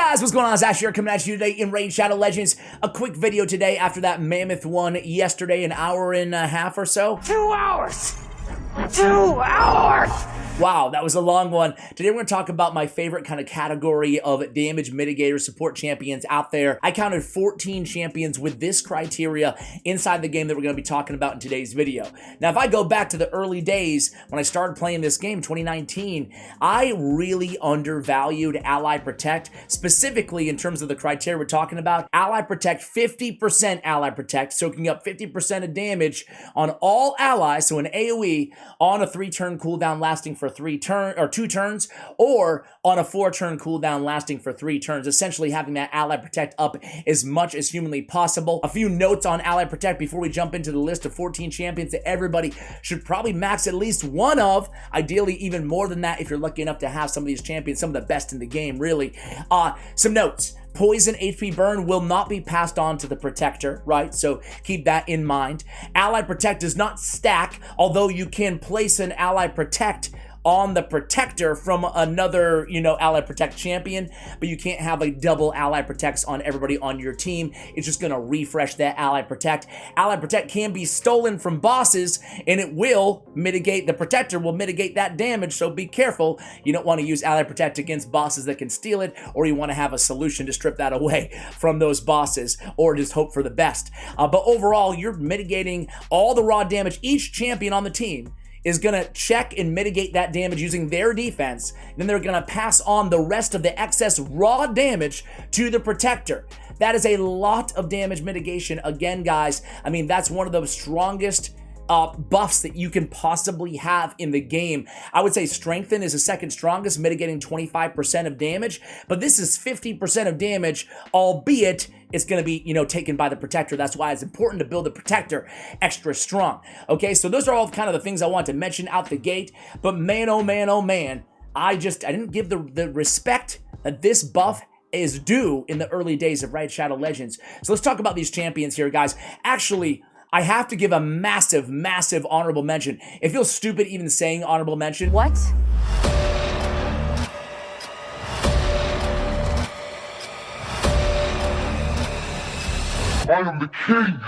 Guys, what's going on? It's Ash here coming at you today in Raid Shadow Legends. A quick video today after that mammoth one yesterday, an hour and a half or so. 2 hours! 2 hours! Wow, that was a long one. Today we're going to talk about my favorite kind of category of damage mitigator support champions out there. I counted 14 champions with this criteria inside the game that we're going to be talking about in today's video. Now, if I go back to the early days when I started playing this game, 2019, I really undervalued Ally Protect, specifically in terms of the criteria we're talking about. Ally Protect, 50% Ally Protect, soaking up 50% of damage on all allies, so an AoE on a 3-turn cooldown lasting for 2 turns, or on a 4-turn cooldown lasting for 3 turns, essentially having that Ally Protect up as much as humanly possible. A few notes on Ally Protect before we jump into the list of 14 champions that everybody should probably max at least one of, ideally even more than that if you're lucky enough to have some of these champions, some of the best in the game, really. Some notes. Poison HP burn will not be passed on to the protector, right? So keep that in mind. Ally Protect does not stack, although you can place an Ally Protect on the protector from another, Ally Protect champion, but you can't have a double Ally Protects on everybody on your team. It's just gonna refresh that Ally Protect. Ally Protect can be stolen from bosses, and it will mitigate, the protector will mitigate that damage, so be careful. You don't wanna use Ally Protect against bosses that can steal it, or you wanna have a solution to strip that away from those bosses, or just hope for the best. But overall, you're mitigating all the raw damage. Each champion on the team is going to check and mitigate that damage using their defense. Then they're going to pass on the rest of the excess raw damage to the protector. That is a lot of damage mitigation. Again, guys, I mean, that's one of the strongest buffs that you can possibly have in the game. I would say Strengthen is the second strongest, mitigating 25% of damage, but this is 50% of damage, albeit it's going to be, taken by the protector. That's why it's important to build the protector extra strong. Okay, so those are all kind of the things I want to mention out the gate, but man, oh man, I didn't give the respect that this buff is due in the early days of Raid Shadow Legends. So let's talk about these champions here, guys. Actually, I have to give a massive honorable mention. It feels stupid even saying honorable mention. What? I am the king!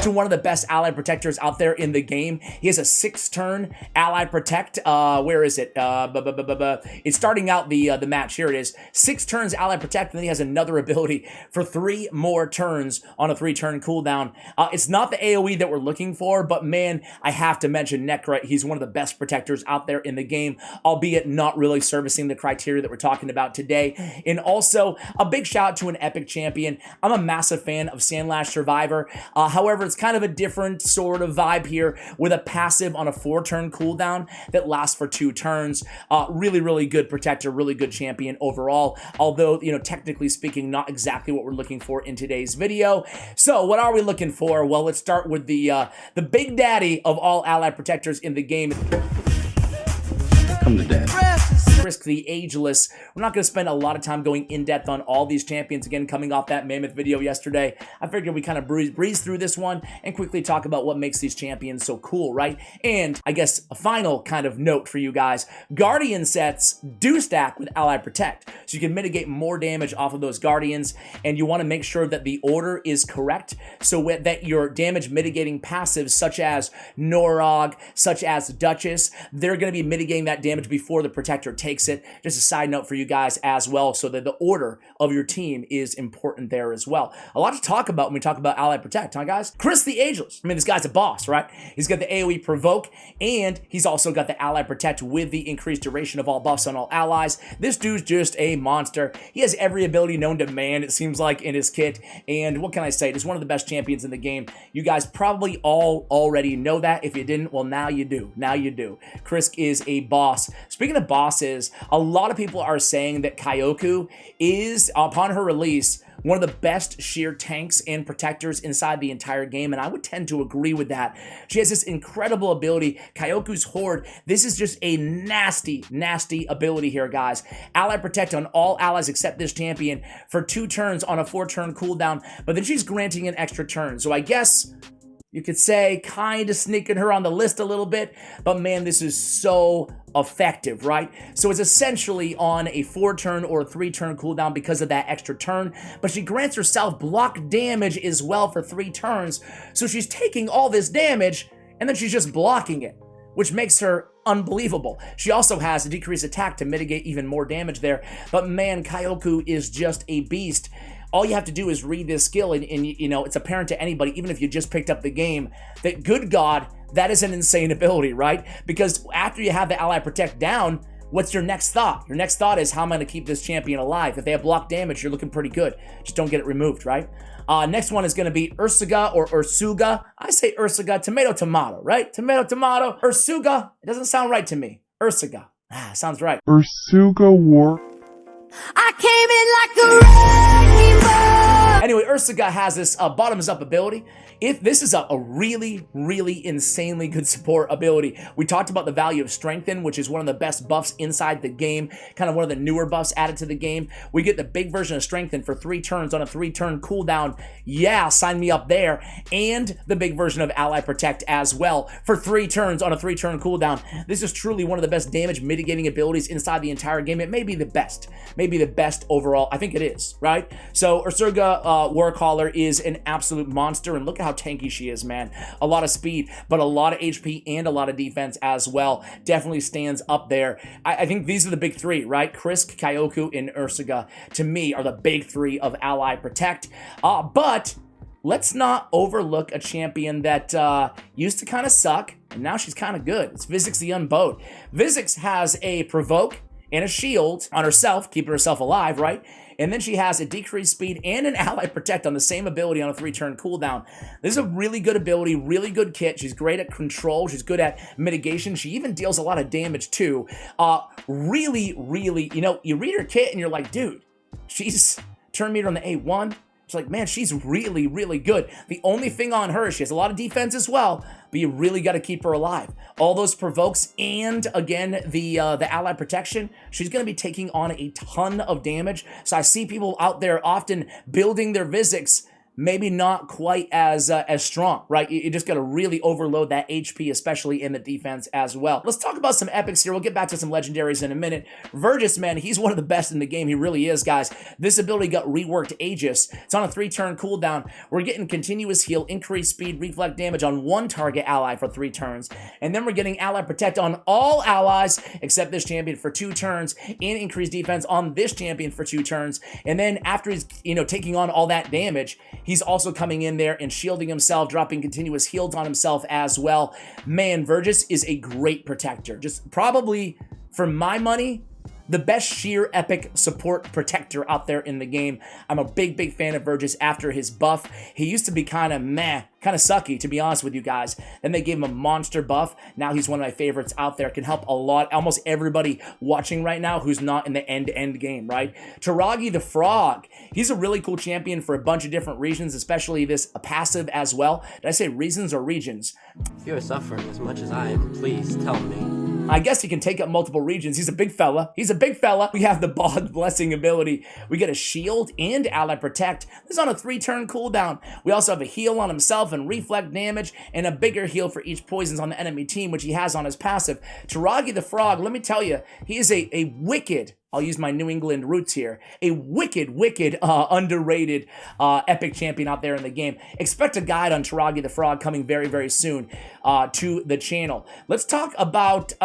To one of the best ally protectors out there in the game. He has a 6-turn ally protect. Where is it? It's starting out the match. Here it is. 6 turns ally protect, and then he has another ability for 3 more turns on a 3-turn cooldown. It's not the AoE that we're looking for, but man, I have to mention Necra. He's one of the best protectors out there in the game, albeit not really servicing the criteria that we're talking about today. And also, a big shout out to an epic champion. I'm a massive fan of Sandlash Survivor. However, it's kind of a different sort of vibe here with a passive on a 4-turn cooldown that lasts for 2 turns. Really good protector, really good champion overall, although, technically speaking, not exactly what we're looking for in today's video. So what are we looking for? Well, let's start with the big daddy of all ally protectors in the game. Come to dad. Risk the Ageless. We're not going to spend a lot of time going in depth on all these champions again, coming off that mammoth video yesterday. I figured we kind of breeze through this one and quickly talk about what makes these champions so cool, right? And I guess a final kind of note for you guys, Guardian sets do stack with Ally Protect, so you can mitigate more damage off of those Guardians, and you want to make sure that the order is correct so that your damage mitigating passives such as Norog, such as Duchess, they're going to be mitigating that damage before the protector takes it. Just a side note for you guys as well, so that the order of your team is important there as well. A lot to talk about when we talk about Ally Protect, huh guys? Chris the Ageless. I mean, this guy's a boss, right? He's got the AoE Provoke, and he's also got the Ally Protect with the increased duration of all buffs on all allies. This dude's just a monster. He has every ability known to man, it seems like, in his kit, and what can I say? He's one of the best champions in the game. You guys probably all already know that. If you didn't, well, now you do. Now you do. Chris is a boss. Speaking of bosses, a lot of people are saying that Kyoku is, upon her release, one of the best sheer tanks and protectors inside the entire game, and I would tend to agree with that. She has this incredible ability, Kyoku's Horde. This is just a nasty ability here, guys. Ally Protect on all allies except this champion for 2 turns on a 4-turn cooldown, but then she's granting an extra turn. So I guess You could say kind of sneaking her on the list a little bit, but man, this is so effective, right? So it's essentially on a 4-turn or a 3-turn cooldown because of that extra turn, but she grants herself block damage as well for 3 turns, so she's taking all this damage, and then she's just blocking it, which makes her unbelievable. She also has a decreased attack to mitigate even more damage there, but man, Kyoku is just a beast. All you have to do is read this skill, and you know, it's apparent to anybody, even if you just picked up the game, that good God, that is an insane ability, right? Because after you have the ally protect down, what's your next thought? Your next thought is, how am I going to keep this champion alive? If they have block damage, you're looking pretty good. Just don't get it removed, right? Next one is going to be Ursuga or Ursuga. I say Ursuga, tomato, tomato, right? Tomato, tomato. Ursuga, it doesn't sound right to me. Ursuga, sounds right. Ursuga War. I came in like a wrecking ball. Anyway, Ursuga has this bottoms up ability. If this is a really, really insanely good support ability. We talked about the value of Strengthen, which is one of the best buffs inside the game, kind of one of the newer buffs added to the game. We get the big version of Strengthen for 3 turns on a 3-turn cooldown. Yeah, sign me up there. And the big version of Ally Protect as well for 3 turns on a 3-turn cooldown. This is truly one of the best damage mitigating abilities inside the entire game. It may be the best. Maybe the best overall. I think it is, right? So Ursuga Warcaller is an absolute monster, and look at how tanky she is, man. A lot of speed, but a lot of HP and a lot of defense as well. Definitely stands up there. I think these are the big 3, right? Krisk, Kyoku, and Ursuga, to me, are the big 3 of Ally Protect. But let's not overlook a champion that used to kind of suck, and now she's kind of good. It's vizxx the Unbowed. vizxx has a Provoke and a Shield on herself, keeping herself alive, right? And then she has a decreased speed and an ally protect on the same ability on a 3-turn cooldown. This is a really good ability, really good kit. She's great at control. She's good at mitigation. She even deals a lot of damage too. Really, you know, you read her kit and you're like, dude, she's turn meter on the A1. It's like, man, she's really, really good. The only thing on her, she has a lot of defense as well, but you really got to keep her alive. All those provokes and, again, the ally protection, she's going to be taking on a ton of damage. So I see people out there often building their vizxx, maybe not quite as strong, right? You just got to really overload that HP, especially in the defense as well. Let's talk about some epics here. We'll get back to some legendaries in a minute. Verges, man, he's one of the best in the game. He really is, guys. This ability got reworked Aegis. It's on a 3-turn cooldown. We're getting continuous heal, increased speed, reflect damage on 1 target ally for 3 turns. And then we're getting ally protect on all allies except this champion for 2 turns, and increased defense on this champion for 2 turns. And then after he's, you know, taking on all that damage, he's also coming in there and shielding himself, dropping continuous heals on himself as well. Man, Verges is a great protector. Just probably, for my money, the best sheer epic support protector out there in the game. I'm a big fan of Verges after his buff. He used to be kind of meh, kind of sucky, to be honest with you guys. Then they gave him a monster buff. Now he's one of my favorites out there. Can help a lot, almost everybody watching right now who's not in the end-to-end game, right? Taragi the Frog. He's a really cool champion for a bunch of different reasons, especially this passive as well. Did I say reasons or regions? If you are suffering as much as I am, please tell me. I guess he can take up multiple regions. He's a big fella. He's a big fella. We have the Bog Blessing ability. We get a shield and ally protect. This is on a 3-turn cooldown. We also have a heal on himself and reflect damage, and a bigger heal for each poisons on the enemy team, which he has on his passive. Taragi the Frog, let me tell you, he is a wicked, I'll use my New England roots here, a wicked, underrated epic champion out there in the game. Expect a guide on Taragi the Frog coming very soon to the channel. Let's talk about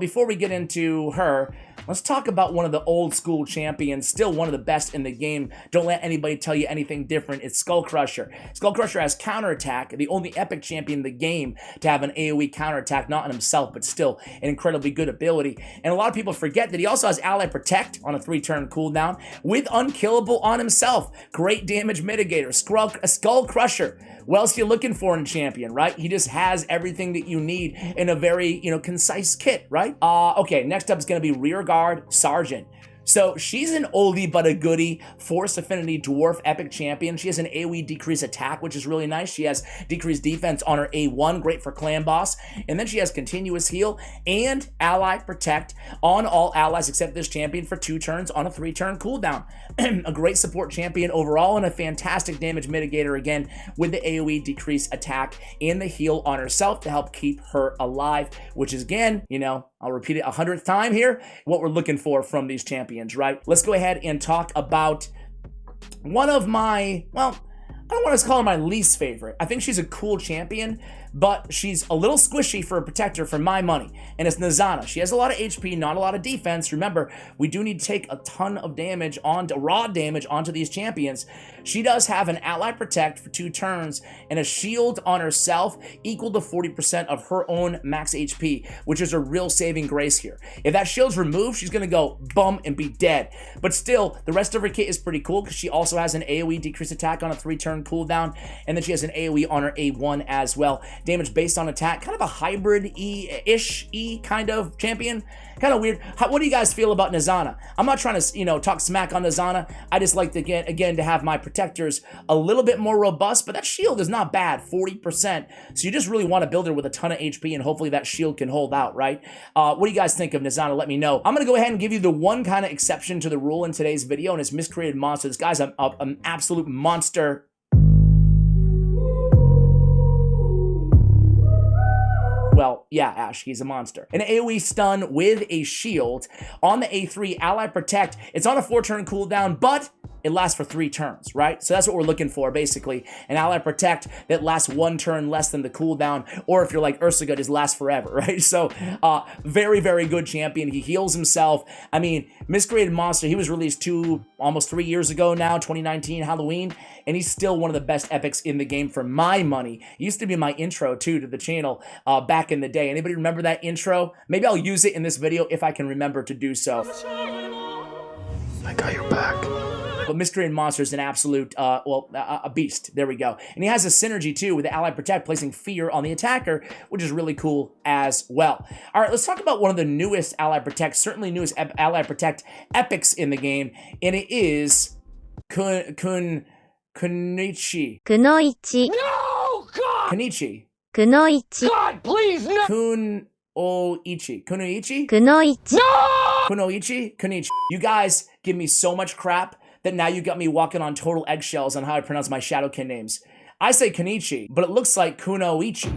before we get into her, let's talk about one of the old school champions, still one of the best in the game. Don't let anybody tell you anything different. It's Skullcrusher. Skullcrusher has counterattack, the only epic champion in the game to have an AoE counterattack, not on himself, but still an incredibly good ability. And a lot of people forget that he also has ally protect on a 3-turn cooldown with unkillable on himself. Great damage mitigator. Skullcrusher. What else are you looking for in a champion, right? He just has everything that you need in a very, concise kit, right? Okay, next up is going to be Rearguard Sergeant. So she's an oldie but a goodie Force Affinity Dwarf Epic Champion. She has an AoE decrease attack, which is really nice. She has decreased defense on her A1, great for clan boss. And then she has continuous heal and ally protect on all allies except this champion for 2 turns on a 3-turn cooldown. A great support champion overall and a fantastic damage mitigator again with the AoE decrease attack and the heal on herself to help keep her alive, which is again, you know, I'll repeat it 100th time here, what we're looking for from these champions, right? Let's go ahead and talk about one of my, well, I don't want to call her my least favorite. I think she's a cool champion, but she's a little squishy for a protector for my money, and it's Zana. She has a lot of HP, not a lot of defense. Remember, we do need to take a ton of damage raw damage onto these champions. She does have an ally protect for 2 turns and a shield on herself equal to 40% of her own max HP, which is a real saving grace here. If that shield's removed, she's gonna go bum and be dead. But still, the rest of her kit is pretty cool because she also has an AoE decrease attack on a 3-turn cooldown, and then she has an AoE on her A1 as well. Damage based on attack, kind of a hybrid-ish kind of champion. Kind of weird. What do you guys feel about Zana? I'm not trying to, you know, talk smack on Zana. I just like to, again, to have my protectors a little bit more robust, but that shield is not bad, 40%. So you just really want to build her with a ton of HP, and hopefully that shield can hold out, right? What do you guys think of Zana? Let me know. I'm going to go ahead and give you the one kind of exception to the rule in today's video, and it's Miscreated Monster. This guy's an absolute monster. Well, yeah, Ash, he's a monster. An AoE stun with a shield on the A3 ally protect. It's on a 4-turn cooldown, but it lasts for 3 turns, right? So that's what we're looking for, basically. An ally protect that lasts 1 turn less than the cooldown, or if you're like Ursuga, just lasts forever, right? So, very, very good champion. He heals himself. I mean, Miscreated Monster, he was released almost 3 years ago now, 2019 Halloween, and he's still one of the best epics in the game for my money. He used to be my intro, too, to the channel back in the day. Anybody remember that intro? Maybe I'll use it in this video if I can remember to do so. I got your back. But Miscreated Monster is an absolute, a beast. There we go. And he has a synergy, too, with the Ally Protect, placing fear on the attacker, which is really cool as well. All right, let's talk about one of the newest Ally Protect, certainly newest Ally Protect epics in the game, and it is kunoichi. kunoichi, No, God! Kunoichi. kunoichi, God, please, no! Kunoichi. Kunoichi? kunoichi, No! Kunoichi? Kunichi. You guys give me so much crap that now you got me walking on total eggshells on how I pronounce my Shadowkin names. I say Kunichi, but it looks like Kunoichi.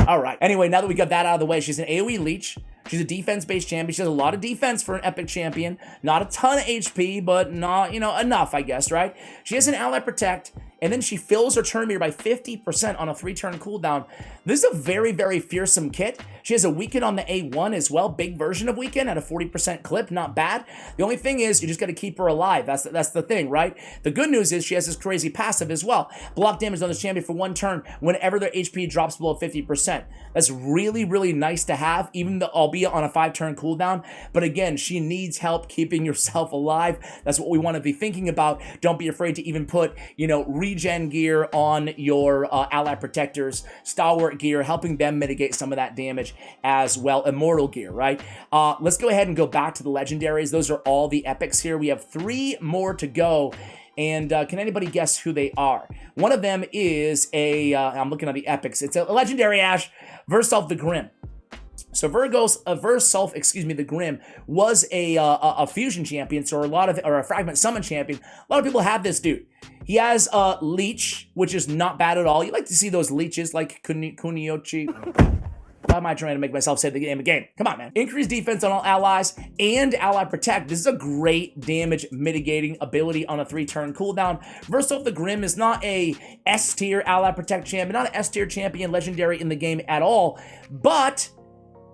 All right. Anyway, now that we got that out of the way, she's an AoE leech. She's a defense-based champion. She has a lot of defense for an epic champion. Not a ton of HP, but not, you know, enough, I guess, right? She has an ally protect, and then she fills her turn meter by 50% on a 3-turn cooldown. This is a very, very fearsome kit. She has a weaken on the A1 as well. Big version of weaken at a 40% clip. Not bad. The only thing is you just got to keep her alive. That's the thing, right? The good news is she has this crazy passive as well. Block damage on this champion for 1 turn whenever their HP drops below 50%. That's really, really nice to have, even though, albeit on a 5-turn cooldown. But again, she needs help keeping yourself alive. That's what we want to be thinking about. Don't be afraid to even put, you know, regen gear on your ally protectors, stalwart gear, helping them mitigate some of that damage as well. Immortal gear, right? Let's go ahead and go back to the legendaries. Those are all the epics here. We have 3 more to go. And can anybody guess who they are? One of them is I'm looking at the epics. It's a legendary Ash, Verself the Grim. So Verself, the Grim, was a fusion champion, or a fragment summon champion. A lot of people have this dude. He has a leech, which is not bad at all. You like to see those leeches like kunoichi. Why am I trying to make myself say the name again? Come on, man. Increased defense on all allies and ally protect. This is a great damage mitigating ability on a 3-turn cooldown. Verself the Grim is not a S tier ally protect champion, not an S tier champion legendary in the game at all, but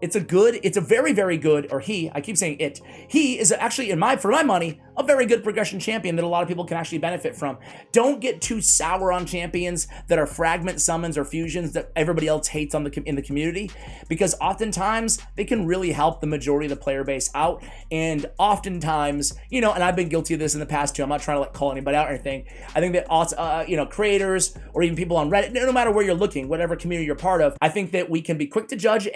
it's a very, very good, or I keep saying it. He is actually, for my money, a very good progression champion that a lot of people can actually benefit from. Don't get too sour on champions that are fragment summons or fusions that everybody else hates in the community, because oftentimes they can really help the majority of the player base out. And oftentimes, you know, and I've been guilty of this in the past too. I'm not trying to call anybody out or anything. I think that you know, creators or even people on Reddit, no matter where you're looking, whatever community you're part of, I think that we can be quick to judge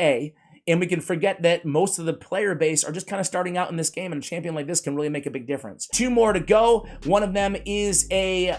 and we can forget that most of the player base are just kind of starting out in this game, and a champion like this can really make a big difference. 2 more to go. One of them is a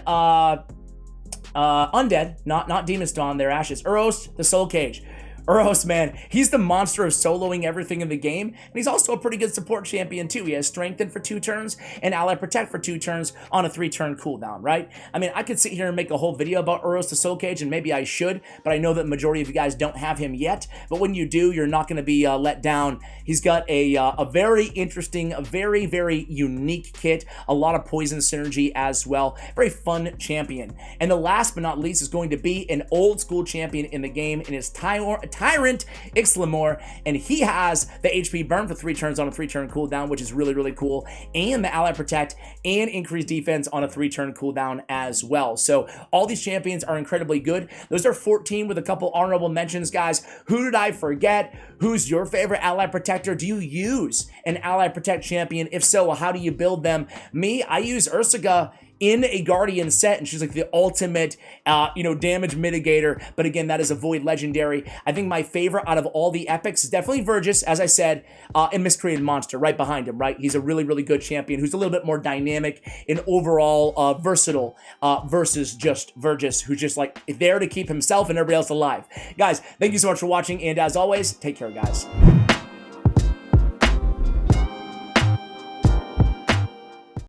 undead, not Demon's Dawn, their ashes. Eros, the Soul Cage. Eros, man, he's the monster of soloing everything in the game, and he's also a pretty good support champion too. He has Strengthen for 2 turns and Ally Protect for 2 turns on a 3-turn cooldown, right? I mean, I could sit here and make a whole video about Eros the Soul Cage, and maybe I should, but I know that the majority of you guys don't have him yet. But when you do, you're not going to be let down. He's got a very interesting, a very, very unique kit, a lot of poison synergy as well. Very fun champion. And the last but not least is going to be an old school champion in the game, and it's Tyrant Ixlamore, and he has the HP burn for 3 turns on a 3-turn cooldown, which is really, really cool, and the Ally Protect and increased defense on a 3-turn cooldown as well. So all these champions are incredibly good. Those are 14 with a couple honorable mentions, guys. Who did I forget? Who's your favorite Ally Protector? Do you use an Ally Protect champion? If so, how do you build them? Me, I use Ursuga in a Guardian set, and she's like the ultimate, damage mitigator. But again, that is a Void Legendary. I think my favorite out of all the epics is definitely Verges, as I said, and Miscreated Monster right behind him, right? He's a really, really good champion who's a little bit more dynamic and overall versatile versus just Verges, who's just like there to keep himself and everybody else alive. Guys, thank you so much for watching, and as always, take care, guys.